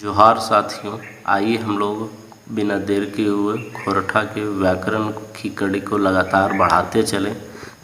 जोहार साथियों, आइए हम लोग बिना देर किए हुए खोरठा के व्याकरण की कड़ी को लगातार बढ़ाते चलें।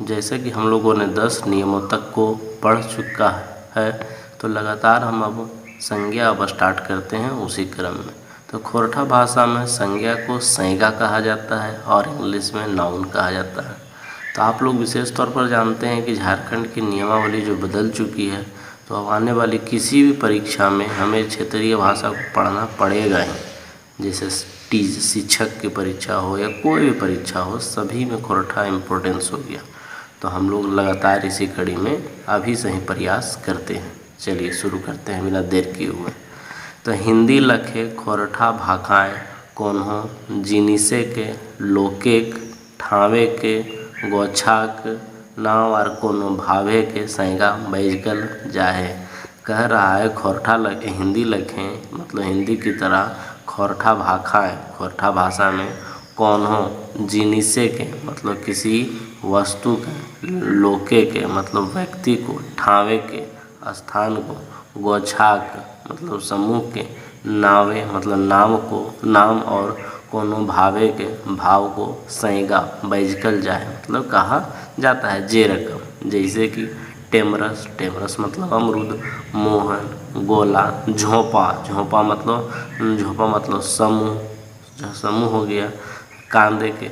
जैसे कि हम लोगों ने 10 नियमों तक को पढ़ चुका है, तो लगातार हम अब संज्ञा अब स्टार्ट करते हैं उसी क्रम में। तो खोरठा भाषा में संज्ञा को संज्ञा कहा जाता है और इंग्लिश में नाउन कहा जाता है। तो आप लोग विशेष तौर पर जानते हैं कि झारखंड की नियमावली जो बदल चुकी है, तो अब आने वाली किसी भी परीक्षा में हमें क्षेत्रीय भाषा को पढ़ना पड़ेगा ही। जैसे शिक्षक की परीक्षा हो या कोई भी परीक्षा हो, सभी में खोरठा इम्पोर्टेंस हो गया। तो हम लोग लगातार इसी कड़ी में अभी से ही प्रयास करते हैं। चलिए शुरू करते हैं बिना देर किए हुए। तो हिंदी लखे खोरठा भाखाएँ कोन्हों जिनिसे के लोकेक ठावे के गोछाक नाव और कोनो भावे के संज्ञा बैजकल जाहे। कह रहा है खोरठा हिंदी लखें मतलब हिंदी की तरह खोरठा भाखाएँ खोरठा भाषा में कोन्हों जिनिसे के मतलब किसी वस्तु के, लोके के मतलब व्यक्ति को, ठावे के स्थान को, गोछाक मतलब समूह के, नावे मतलब नाम को, नाम और कोनो भावे के भाव को संज्ञा बैजकल जाए मतलब कहा जाता है जे रकम। जैसे कि टेमरस, टेमरस मतलब अमरूद, मोहन, गोला, झोंपा, झोंपा मतलब समूह, समूह हो गया। कांदे के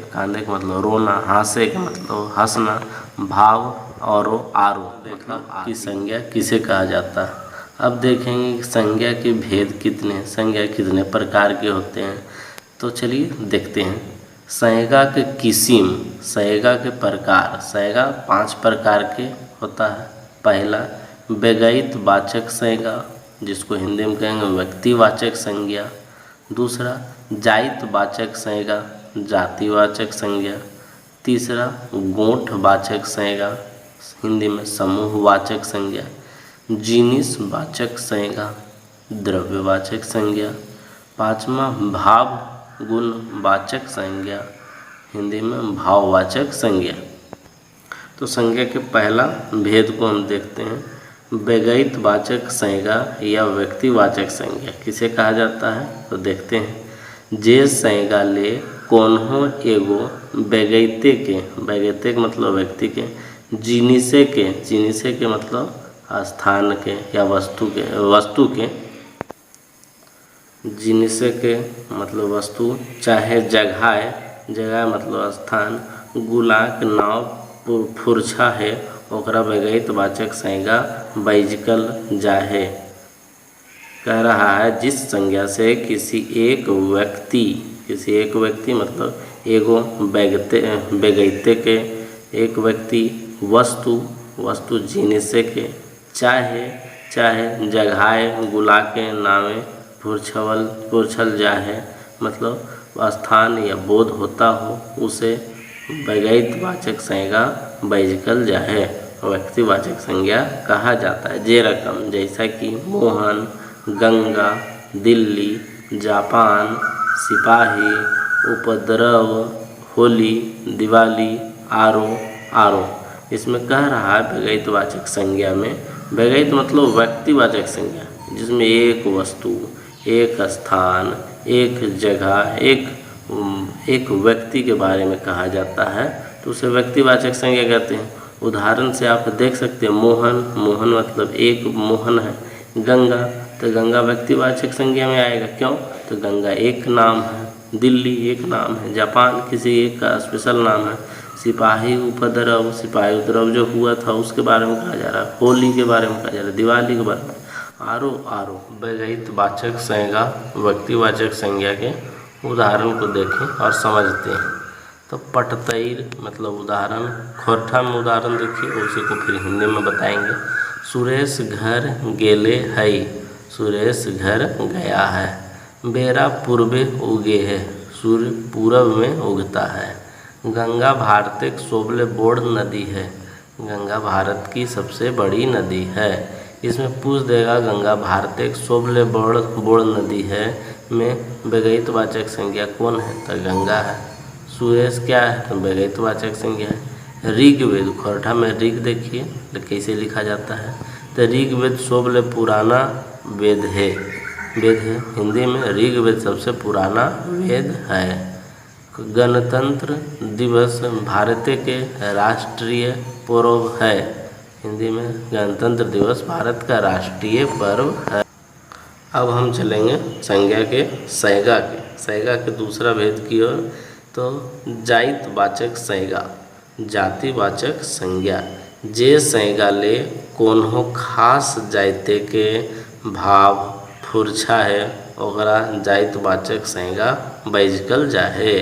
मतलब रोना, हासे के मतलब हंसना, भाव और आरो मतलब की संज्ञा किसे कहा जाता है। अब देखेंगे कि संज्ञा के भेद कितने, संज्ञा कितने प्रकार के होते हैं। तो चलिए देखते हैं। संज्ञा के किस्म, संज्ञा के प्रकार, संज्ञा 5 प्रकार के होता है। पहला व्यक्तिवाचक वाचक संज्ञा, जिसको हिंदी में कहेंगे व्यक्तिवाचक संज्ञा। दूसरा जातिवाचक संज्ञा, जातिवाचक संज्ञा। तीसरा गोठवाचक संज्ञा, हिंदी में समूहवाचक संज्ञा। जिनिसवाचक संज्ञा, द्रव्यवाचक संज्ञा। पाँचवा भाव गुणवाचक संज्ञा, हिंदी में भाववाचक संज्ञा। तो संज्ञा के पहला भेद को हम देखते हैं। व्यक्तिवाचक संज्ञा या व्यक्तिवाचक संज्ञा किसे कहा जाता है, तो देखते हैं। जे संज्ञा ले कोन्हो एगो व्यक्ति के, व्यक्ति के मतलब व्यक्ति के, जिनिसे के, जिनिसे के मतलब स्थान के या वस्तु के, जिनिसे के मतलब वस्तु, चाहे जगह मतलब स्थान, गुलाक नाव फुरछा है ओकरा व्यक्तिवाचक संज्ञा बैजकल जाहे। कह रहा है जिस संज्ञा से किसी एक व्यक्ति मतलब एगो व्यक्ति के, एक व्यक्ति, वस्तु जिनिसे के, चाहे जगह गुला के नामे फुरछल जाए मतलब स्थान या बोध होता हो, उसे व्यक्तिवाचक संज्ञा बैजकल जाए, व्यक्तिवाचक संज्ञा कहा जाता है। जे रकम जैसा कि मोहन, गंगा, दिल्ली, जापान, सिपाही, उपद्रव, होली, दिवाली, आरो। इसमें कह रहा है व्यक्तिवाचक संज्ञा में, व्यक्ति मतलब व्यक्तिवाचक संज्ञा जिसमें एक वस्तु, एक स्थान, एक जगह, एक व्यक्ति के बारे में कहा जाता है, तो उसे व्यक्तिवाचक संज्ञा कहते हैं। उदाहरण से आप देख सकते हैं मोहन मतलब एक मोहन है। गंगा, तो गंगा व्यक्तिवाचक संज्ञा में आएगा, क्यों, तो गंगा एक नाम है। दिल्ली एक नाम है। जापान किसी एक का स्पेशल नाम है। सिपाही उपद्रव जो हुआ था उसके बारे में कहा जा रहा है। होली के बारे में कहा जा रहा है, दिवाली के बारे में। आरो व्यक्तिवाचक संज्ञा व्यक्तिवाचक संज्ञा के उदाहरण को देखें और समझते हैं। तो पटतैर मतलब उदाहरण, खोरठा में उदाहरण देखिए, उसी को फिर हिंदी में बताएंगे। सुरेश घर गेले है, सुरेश घर गया है। बेरा पूर्वे उगे है, सूर्य पूरब में उगता है। गंगा भारत एक सोबले बोड़ नदी है, गंगा भारत की सबसे बड़ी नदी है। इसमें पूछ देगा गंगा भारत एक सोबले बोड़ नदी है में व्यक्तिवाचक संज्ञा कौन है, तो गंगा है। सुरेश क्या है, तो व्यक्तिवाचक संज्ञा है। ऋग्वेद, खोरठा में ऋग देखिए तो कैसे लिखा जाता है, तो ऋग्वेद सोबले पुराना वेद है, वेद है। हिंदी में ऋग्वेद सबसे पुराना वेद है। गणतंत्र दिवस भारत के राष्ट्रीय पर्व है। हिंदी में गणतंत्र दिवस भारत का राष्ट्रीय पर्व है। अब हम चलेंगे संज्ञा के संज्ञा के दूसरा भेद की ओर। तो जातिवाचक संज्ञा, जातिवाचक संज्ञा जे संज्ञा ले कोनो खास जाति के भाव फुरछा है ओकरा जातिवाचक संज्ञा बजकल जाहे।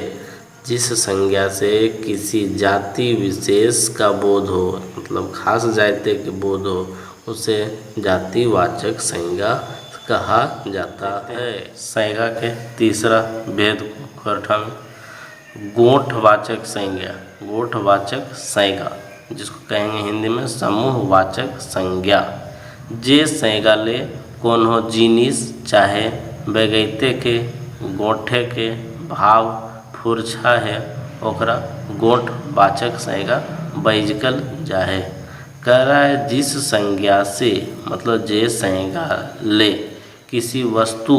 जिस संज्ञा से किसी जाति विशेष का बोध हो, मतलब खास जाति के बोध हो, उसे जातिवाचक संज्ञा कहा जाता है। संज्ञा के तीसरा भेद खोरठा में गोठवाचक संज्ञा, गोठवाचक संज्ञा जिसको कहेंगे हिंदी में समूहवाचक संज्ञा। जे संज्ञा ले कोनो जिनिस चाहे व्यक्ति के गोठे के भाव फुरछा है ओकरा गोठवाचक संज्ञा बजकल जाहे। कह रहा है जिस संज्ञा से, मतलब जे संज्ञा ले किसी वस्तु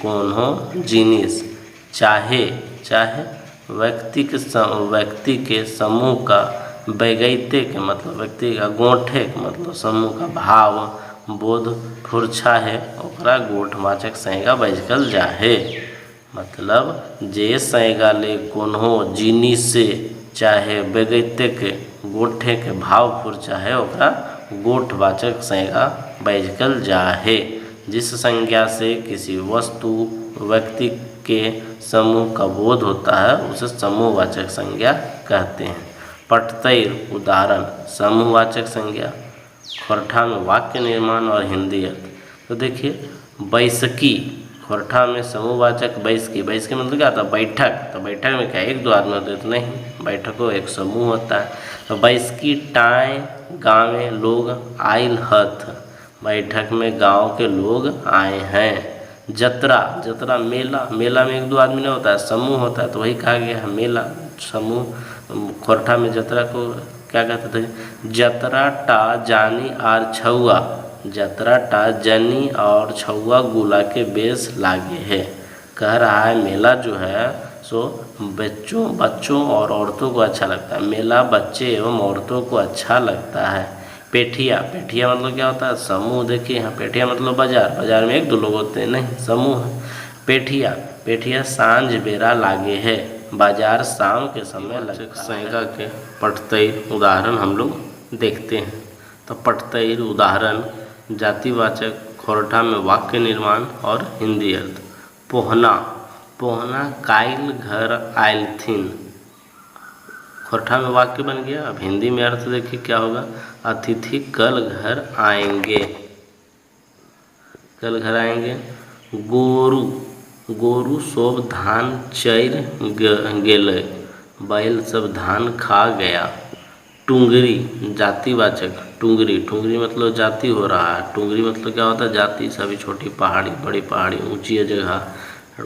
कोनो जिनिस चाहे व्यक्ति के समूह का व्यक्ति के, मतलब व्यक्ति का गोठे के, मतलब समूह का भाव बोध फुरछा है ओकरा गोठवाचक संज्ञा बजकल जाहे। मतलब जे संज्ञा ले कोनो जिनिस से चाहे व्यक्ति के गोठे के भाव फुरछा है ओकरा गोठवाचक संज्ञा बजकल जाहे। जिस संज्ञा से किसी वस्तु व्यक्ति के समूह का बोध होता है उसे समूहवाचक संज्ञा कहते हैं। पटतैर उदाहरण समूहवाचक संज्ञा। खोरठा में वाक्य निर्माण और हिंदी अर्थ। तो देखिए बैसकी, खोरठा में समूहवाचक बैसकी, बैसकी मतलब क्या होता है बैठक। तो बैठक में क्या एक दो आदमी होते तो नहीं, बैठकों एक समूह होता है। तो बैसकी टाय गाँव में लोग आइल हथ, बैठक में गांव के लोग आए हैं। जतरा, जतरा मेला, मेला में एक दो आदमी नहीं होता है समूह होता है, तो वही कहा गया है मेला समूह। खोरठा में जतरा को क्या कहते थे, जतरा टा जानी आर छुआ, जतरा टा जनी और छुआ गुला के बेस लागे है। कह रहा है मेला जो है सो बच्चों और औरतों को अच्छा लगता है। मेला बच्चे एवं औरतों को अच्छा लगता है। पेठिया, पेठिया मतलब क्या होता है समूह। देखिए यहाँ पेठिया मतलब बाजार, बाजार में एक दो लोग होते हैं नहीं, समूह। पेठिया, पेठिया सांझ बेरा लागे है, बाजार शाम के समय लगता है। संज्ञा के पटतैर उदाहरण हम लोग देखते हैं। तो पटतैर उदाहरण जातिवाचक, खोरठा में वाक्य निर्माण और हिंदी अर्थ। पोहना, पोहना काइल घर आयल थिन, खोरठा में वाक्य बन गया। अब हिंदी में अर्थ देखिए क्या होगा, अतिथि कल घर आएंगे, कल घर आएंगे। गोरू, गोरू सब धान चैर गेले, बैल सब धान खा गया। टुंगरी जातिवाचक, टुंगरी, टुंगरी मतलब जाति हो रहा है। टुंगरी मतलब क्या होता है जाति, सभी छोटी पहाड़ी बड़ी पहाड़ी ऊंची जगह।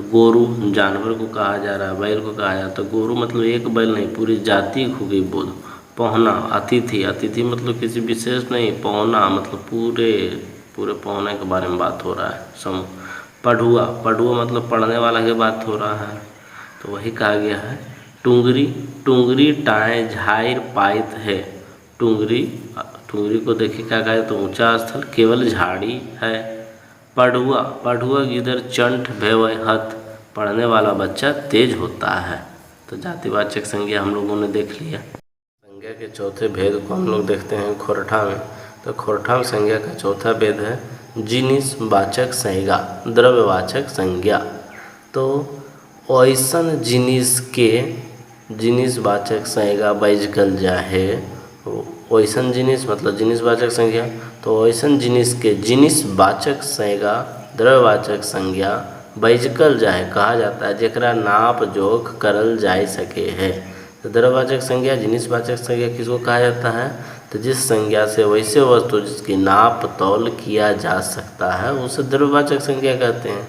गोरू जानवर को कहा जा रहा है, बैल को कहा जाता है। तो गोरू मतलब एक बैल नहीं पूरी जाति हो गई बोध। पहुना अतिथि, अतिथि मतलब किसी विशेष नहीं, पहुना मतलब पूरे पहुने के बारे में बात हो रहा है समूह। पढ़ुआ, पढ़ुआ मतलब पढ़ने वाला की बात हो रहा है, तो वही कहा गया है। टुंगरी, टुंगरी टाए झायर पाइत है, टुंगरी, टुंगरी को देखिए क्या कहा तो ऊंचा स्थल केवल झाड़ी है। पढ़ुआ, पढ़ुआ गिदर चंठ भेवय हथ, पढ़ने वाला बच्चा तेज होता है। तो जातिवाचक संज्ञा हम लोगों ने देख लिया। संज्ञा के चौथे भेद को हम लोग देखते हैं खोरठा में। तो खोरठा में संज्ञा का चौथा भेद है जिनिस वाचक संज्ञा, द्रव्यवाचक संज्ञा। तो ऐसन जिनिस के जिनिस वाचक संज्ञा बजकल जाहे। ऐसन जिनिस मतलब जिनिस वाचक संज्ञा, तो ऐसन जिनिस के जिनिस वाचक संज्ञा द्रव्यवाचक संज्ञा बजकल जाहे कहा जाता है जेकरा नाप जोख करल जा सके है। तो द्रव्यवाचक संज्ञा जिनिसवाचक संज्ञा किसको कहा जाता है, तो जिस संज्ञा से वैसे वस्तु जिसकी नाप तौल किया जा सकता है उसे द्रव्यवाचक संज्ञा कहते हैं।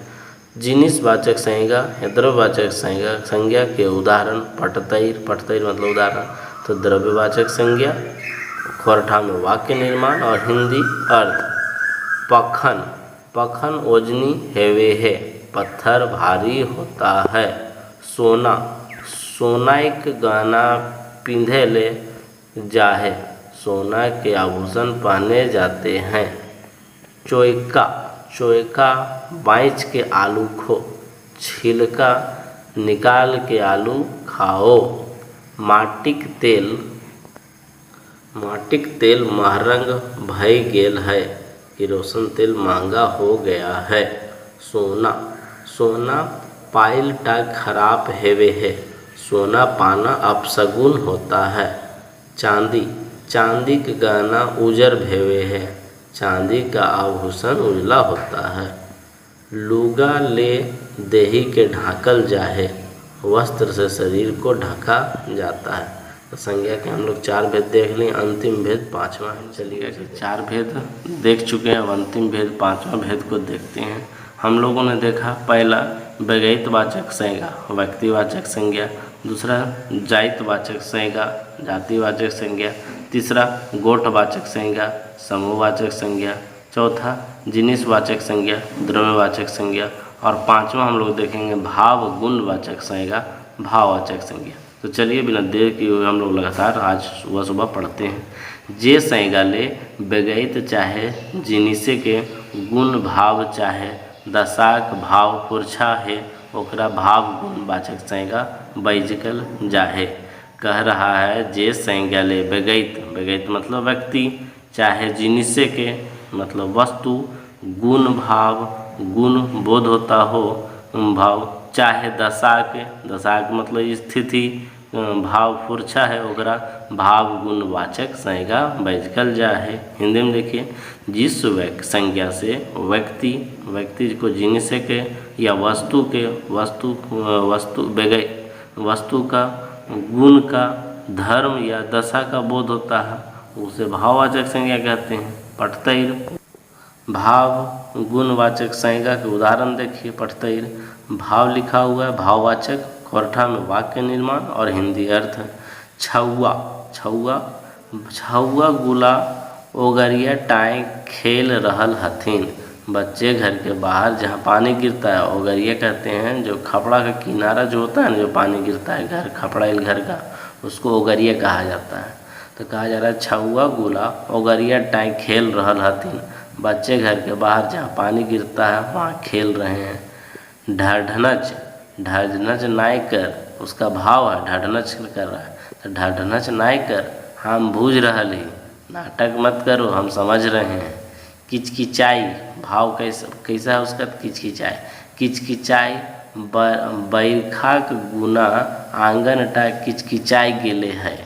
जिनिसवाचक संज्ञा या द्रव्यवाचक संज्ञा के उदाहरण पटतैर, पटतैर मतलब उदाहरण। तो द्रव्यवाचक संज्ञा, खोरठा में वाक्य निर्माण और हिंदी अर्थ। पखन, पखन ओजनी हेवे है, पत्थर भारी होता है। सोना, सोनाइक गहना पिंधे ले जाहे, सोना के आभूषण पहने जाते हैं। चोयका, चोयका बाँच के आलू खो, छिलका निकाल के आलू खाओ। माटिक तेल, माटिक तेल महरंग भय गेल है, किरोसिन तेल महंगा हो गया है। सोना, सोना पाइल टा खराब हेवे है, सोना पाना अपशगुन होता है। चांदी, चांदी के गहना उजर भेवे है, चांदी का आभूषण उजला होता है। लुगा ले देही के ढाकल जाहे, वस्त्र से शरीर को ढका जाता है। तो संज्ञा के हम लोग 4 भेद देख लें, अंतिम भेद 5वां है। चलिए 4 भेद देख चुके हैं, अब अंतिम भेद 5वां भेद को देखते हैं। हम लोगों ने देखा पहला व्यक्तिवाचक संज्ञा, व्यक्तिवाचक संज्ञा। दूसरा जातिवाचक संज्ञा, जातिवाचक संज्ञा। तीसरा गोठवाचक संज्ञा, समूहवाचक संज्ञा। चौथा जिनिसवाचक संज्ञा, द्रव्यवाचक संज्ञा। और 5वां हम लोग देखेंगे भाव गुणवाचक संज्ञा, भाववाचक संज्ञा। तो चलिए बिना देर किए हुए हम लोग लगातार आज सुबह सुबह पढ़ते हैं। जे संज्ञा ले बेगैत चाहे जिनिसे के, गुण भाव चाहे दशाक भाव पुरछा है, ओकरा भाव गुणवाचक संज्ञा बैजकल जाहे। कह रहा है जे संज्ञा ले बेगैत, बेगैत मतलब व्यक्ति, चाहे जिनिसे के मतलब वस्तु, गुण भाव, गुण बोध होता हो भाव, चाहे दशा के, दशा के मतलब स्थिति, भाव पुरछा है ओकरा भाव गुणवाचक संज्ञा बैजकल जाहे। हिंदी में देखिए, जिस संज्ञा से व्यक्ति, व्यक्ति को जिनिसे के या वस्तु के, वस्तु का, गुण का, धर्म या दशा का बोध होता है, उसे भाववाचक संज्ञा कहते हैं। पठतैर, भाव गुणवाचक संज्ञा के उदाहरण देखिए। पठतैर भाव लिखा हुआ है, भाववाचक, कोरठा में वाक्य निर्माण और हिंदी अर्थ। छौआ, छौआ, छौआ गुला ओगरिया टाँय खेल रहल हथिन, बच्चे घर के बाहर जहाँ पानी गिरता है, ओगरिया कहते हैं, जो खपड़ा का किनारा जो होता है ना, जो पानी गिरता है घर, खपड़ा घर का, उसको ओगरिया कहा जाता है। तो कहा जा रहा है छौआ गुला ओगरिया टाँय खेल रहल हथिन, बच्चे घर के बाहर जहाँ पानी गिरता है वहाँ खेल रहे हैं। ढढनच, ढढनच नाय कर, उसका भाव है ढढनच कर रहा है, तो ढढनच नाय कर, हम बूझ रहल ही, नाटक मत करो हम समझ रहे हैं। किचकिचाई, भाव कैसा है उसका, किचकिचाई, किचकिचाई बरखा के गुना आंगन टा किचकिचाई गेले है,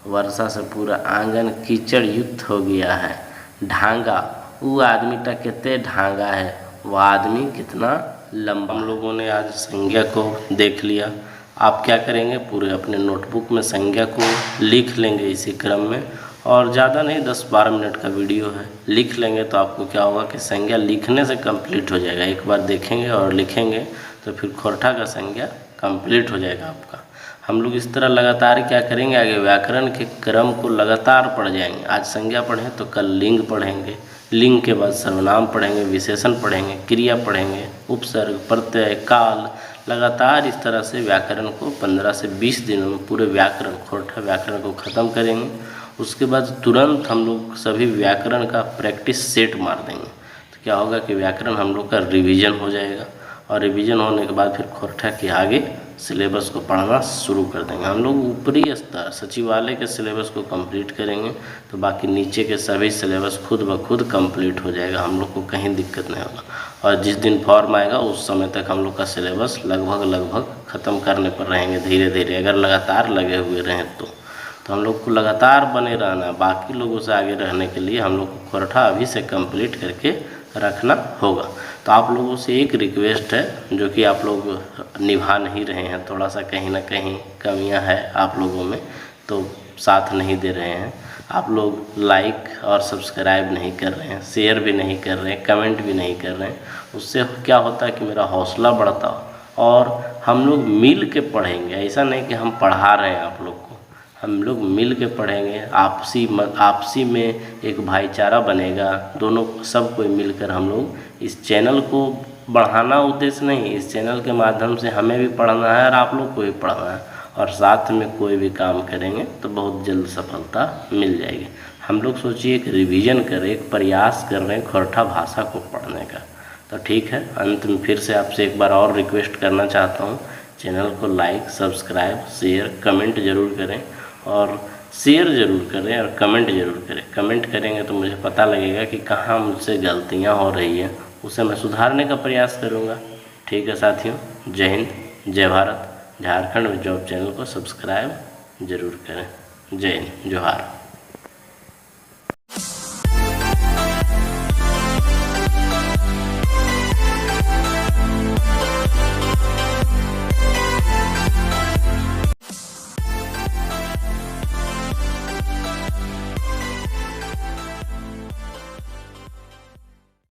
वर्षा से पूरा आंगन कीचड़ युक्त हो गया है। ढांगा, वो आदमी टा कितने ढांगा है, वह आदमी कितना लंबा। हम लोगों ने आज संज्ञा को देख लिया। आप क्या करेंगे, पूरे अपने नोटबुक में संज्ञा को लिख लेंगे इसी क्रम में, और ज़्यादा नहीं 10-12 मिनट का वीडियो है, लिख लेंगे तो आपको क्या होगा कि संज्ञा लिखने से कंप्लीट हो जाएगा। एक बार देखेंगे और लिखेंगे तो फिर खोरठा का संज्ञा कंप्लीट हो जाएगा आपका। हम लोग इस तरह लगातार क्या करेंगे, आगे व्याकरण के क्रम को लगातार पढ़ जाएंगे। आज संज्ञा पढ़ें तो कल लिंग पढ़ेंगे, लिंग के बाद सर्वनाम पढ़ेंगे, विशेषण पढ़ेंगे, क्रिया पढ़ेंगे, उपसर्ग, प्रत्यय, काल, लगातार इस तरह से व्याकरण को 15 से 20 दिनों में पूरे व्याकरण, खोरठा व्याकरण को ख़त्म करेंगे। उसके बाद तुरंत हम लोग सभी व्याकरण का प्रैक्टिस सेट मार देंगे, तो क्या होगा कि व्याकरण हम लोग का रिवीजन हो जाएगा, और रिवीजन होने के बाद फिर खोरठा के आगे सिलेबस को पढ़ना शुरू कर देंगे। हम लोग ऊपरी स्तर सचिवालय के सिलेबस को कंप्लीट करेंगे तो बाकी नीचे के सभी सिलेबस खुद ब खुद कंप्लीट हो जाएगा, हम लोग को कहीं दिक्कत नहीं होगा। और जिस दिन फॉर्म आएगा उस समय तक हम लोग का सिलेबस लगभग ख़त्म करने पर रहेंगे धीरे धीरे, अगर लगातार लगे हुए रहें तो हम लोग को लगातार बने रहना। बाकी लोगों से आगे रहने के लिए हम लोग को खोरठा अभी से कंप्लीट करके रखना होगा। तो आप लोगों से एक रिक्वेस्ट है जो कि आप लोग निभा नहीं रहे हैं, थोड़ा सा कहीं ना कहीं कमियां है आप लोगों में, तो साथ नहीं दे रहे हैं। आप लोग लाइक और सब्सक्राइब नहीं कर रहे हैं, शेयर भी नहीं कर रहे हैं, कमेंट भी नहीं कर रहे हैं। उससे क्या होता है कि मेरा हौसला बढ़ता और हम लोग मिल के पढ़ेंगे। ऐसा नहीं कि हम पढ़ा रहे हैं आप लोग को, हम लोग मिल के पढ़ेंगे, आपसी में एक भाईचारा बनेगा, दोनों सब कोई मिलकर हम लोग इस चैनल को बढ़ाना उद्देश्य नहीं, इस चैनल के माध्यम से हमें भी पढ़ना है और आप लोग को भी पढ़ना है, और साथ में कोई भी काम करेंगे तो बहुत जल्द सफलता मिल जाएगी। हम लोग सोचिए एक रिवीजन करें, एक प्रयास कर रहे हैं खौरठा भाषा को पढ़ने का। तो ठीक है, अंत में फिर से आपसे एक बार और रिक्वेस्ट करना चाहता हूँ, चैनल को लाइक, सब्सक्राइब, शेयर, कमेंट ज़रूर करें, और शेयर ज़रूर करें और कमेंट ज़रूर करें। कमेंट करेंगे तो मुझे पता लगेगा कि कहाँ मुझसे गलतियाँ हो रही हैं, उसे मैं सुधारने का प्रयास करूँगा। ठीक है साथियों, जय हिंद, जय भारत। झारखंड में जॉब चैनल को सब्सक्राइब ज़रूर करें। जय हिंद, जोहार।